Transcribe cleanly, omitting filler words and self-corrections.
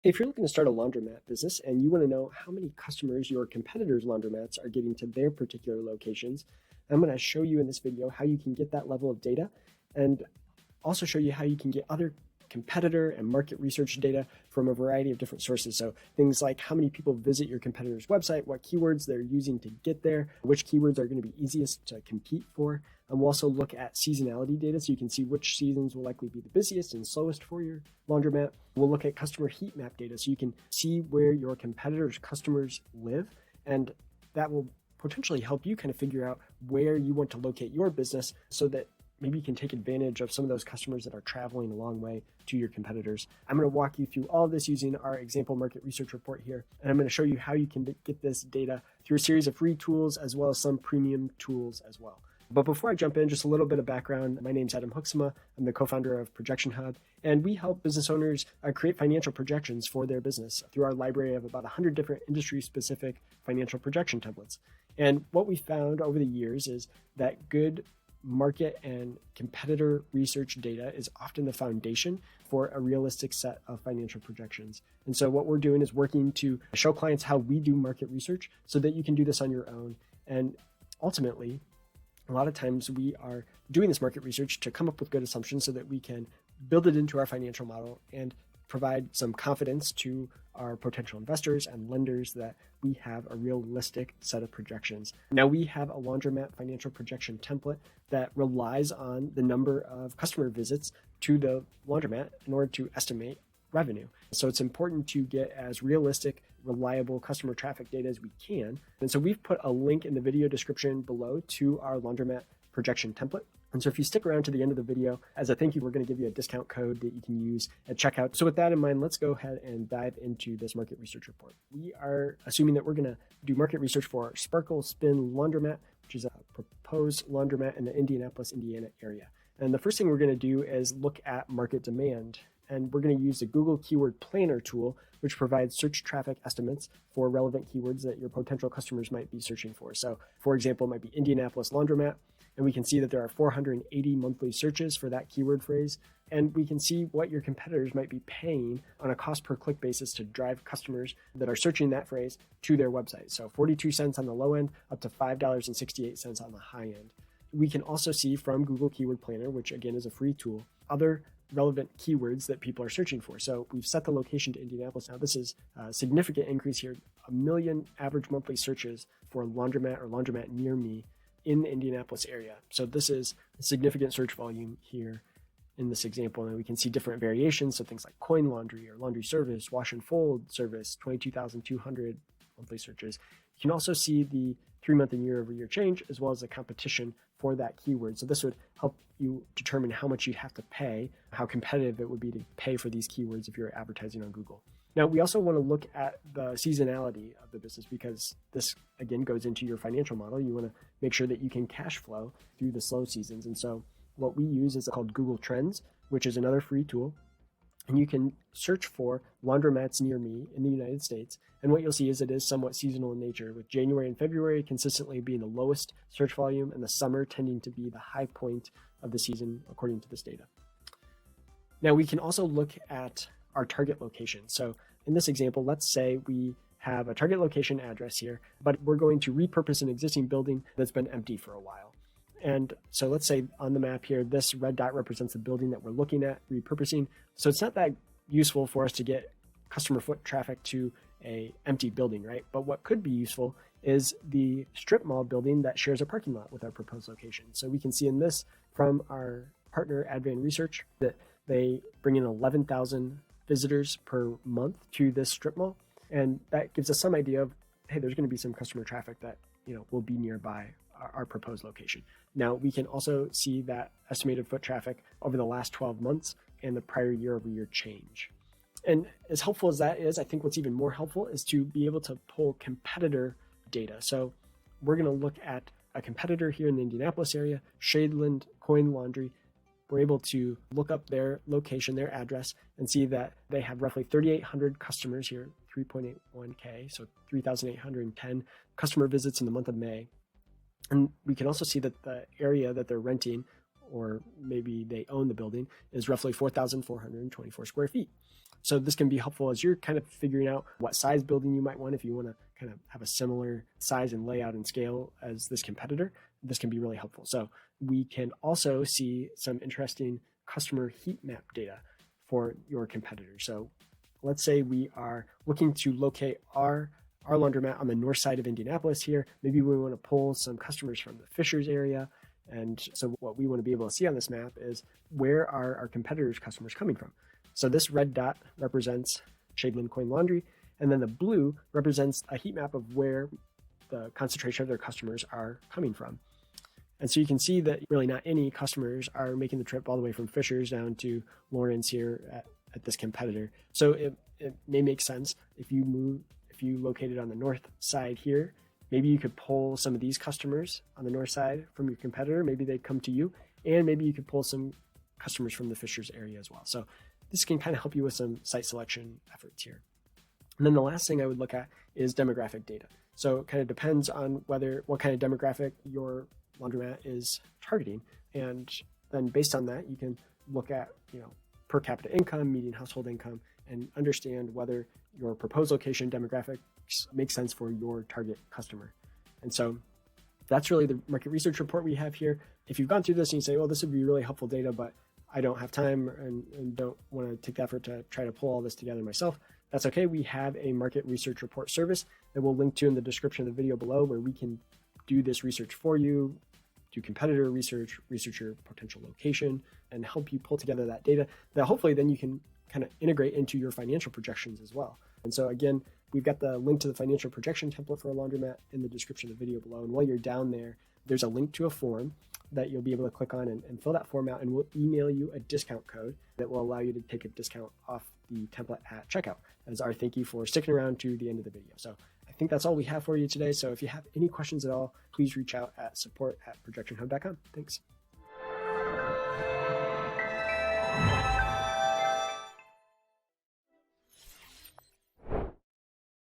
If you're looking to start a laundromat business and you want to know how many customers your competitors' laundromats are getting to their particular locations, I'm going to show you in this video how you can get that level of data and also show you how you can get other competitor and market research data from a variety of different sources. So things like how many people visit your competitor's website, what keywords they're using to get there, which keywords are going to be easiest to compete for. And we'll also look at seasonality data so you can see which seasons will likely be the busiest and slowest for your laundromat. We'll look at customer heat map data so you can see where your competitors' customers live, and that will potentially help you kind of figure out where you want to locate your business so that maybe you can take advantage of some of those customers that are traveling a long way to your competitors. I'm going to walk you through all of this using our example market research report here, and I'm going to show you how you can get this data through a series of free tools as well as some premium tools as well. But before I jump in, just a little bit of background. My name's Adam Huxma. I'm the co-founder of Projection Hub, and we help business owners create financial projections for their business through our library of about 100 different industry-specific financial projection templates. And what we found over the years is that good market and competitor research data is often the foundation for a realistic set of financial projections. And so what we're doing is working to show clients how we do market research so that you can do this on your own. And ultimately, a lot of times we are doing this market research to come up with good assumptions so that we can build it into our financial model and provide some confidence to our potential investors and lenders that we have a realistic set of projections. Now, we have a laundromat financial projection template that relies on the number of customer visits to the laundromat in order to estimate revenue. So it's important to get as realistic, reliable customer traffic data as we can. And so we've put a link in the video description below to our laundromat projection template. And so if you stick around to the end of the video, as a thank you, we're going to give you a discount code that you can use at checkout. So with that in mind, let's go ahead and dive into this market research report. We are assuming that we're going to do market research for Sparkle Spin Laundromat, which is a proposed laundromat in the Indianapolis, Indiana area. And the first thing we're going to do is look at market demand. And we're going to use the Google Keyword Planner tool, which provides search traffic estimates for relevant keywords that your potential customers might be searching for. So for example, it might be Indianapolis Laundromat. And we can see that there are 480 monthly searches for that keyword phrase. And we can see what your competitors might be paying on a cost per click basis to drive customers that are searching that phrase to their website. So 42 cents on the low end, up to $5.68 on the high end. We can also see from Google Keyword Planner, which again is a free tool, other relevant keywords that people are searching for. So we've set the location to Indianapolis. Now this is a significant increase here, 1 million average monthly searches for laundromat or laundromat near me in the Indianapolis area. So this is a significant search volume here in this example. And we can see different variations. So things like coin laundry or laundry service, wash and fold service, 22,200 monthly searches. You can also see the 3-month and year-over-year change, as well as the competition for that keyword. So this would help you determine how much you'd have to pay, how competitive it would be to pay for these keywords if you're advertising on Google. Now, we also want to look at the seasonality of the business because this, again, goes into your financial model. You want to make sure that you can cash flow through the slow seasons. And so what we use is called Google Trends, which is another free tool. And you can search for laundromats near me in the United States. And what you'll see is it is somewhat seasonal in nature, with January and February consistently being the lowest search volume and the summer tending to be the high point of the season, according to this data. Now, we can also look at our target location. So in this example, let's say we have a target location address here, but we're going to repurpose an existing building that's been empty for a while. And so let's say on the map here, this red dot represents the building that we're looking at repurposing. So it's not that useful for us to get customer foot traffic to a empty building, right? But what could be useful is the strip mall building that shares a parking lot with our proposed location. So we can see in this from our partner Advan Research that they bring in 11,000 visitors per month to this strip mall. And that gives us some idea of, hey, there's going to be some customer traffic that, will be nearby our proposed location. Now, we can also see that estimated foot traffic over the last 12 months and the prior year-over-year change. And as helpful as that is, I think what's even more helpful is to be able to pull competitor data. So we're going to look at a competitor here in the Indianapolis area, Shadeland Coin Laundry. We're able to look up their location, their address, and see that they have roughly 3,800 customers here, 3.81K, so 3,810 customer visits in the month of May. And we can also see that the area that they're renting, or maybe they own the building, is roughly 4,424 square feet. So this can be helpful as you're kind of figuring out what size building you might want. If you want to kind of have a similar size and layout and scale as this competitor, this can be really helpful. So we can also see some interesting customer heat map data for your competitor. So let's say we are looking to locate our laundromat on the north side of Indianapolis here. Maybe we want to pull some customers from the Fishers area. And so what we want to be able to see on this map is where are our competitors' customers coming from. So this red dot represents Shadeland Coin Laundry, and then the blue represents a heat map of where the concentration of their customers are coming from. And so you can see that really not any customers are making the trip all the way from Fishers down to Lawrence here at this competitor. So it may make sense if you located on the north side here, maybe you could pull some of these customers on the north side from your competitor. Maybe they'd come to you, and maybe you could pull some customers from the Fishers area as well. So this can kind of help you with some site selection efforts here. And then the last thing I would look at is demographic data. So it kind of depends on what kind of demographic your laundromat is targeting. And then based on that, you can look at, per capita income, median household income, and understand whether your proposed location demographics make sense for your target customer. And so that's really the market research report we have here. If you've gone through this and you say, well, this would be really helpful data, but I don't have time and don't want to take the effort to try to pull all this together myself, that's okay. We have a market research report service that we'll link to in the description of the video below, where we can do this research for you, do competitor research, research your potential location, and help you pull together that data that hopefully then you can kind of integrate into your financial projections as well. And so again, we've got the link to the financial projection template for a laundromat in the description of the video below. And while you're down there, there's a link to a form that you'll be able to click on and fill that form out, and we'll email you a discount code that will allow you to take a discount off the template at checkout as our thank you for sticking around to the end of the video. So I think that's all we have for you today. So if you have any questions at all, please reach out at support@projectionhub.com. Thanks.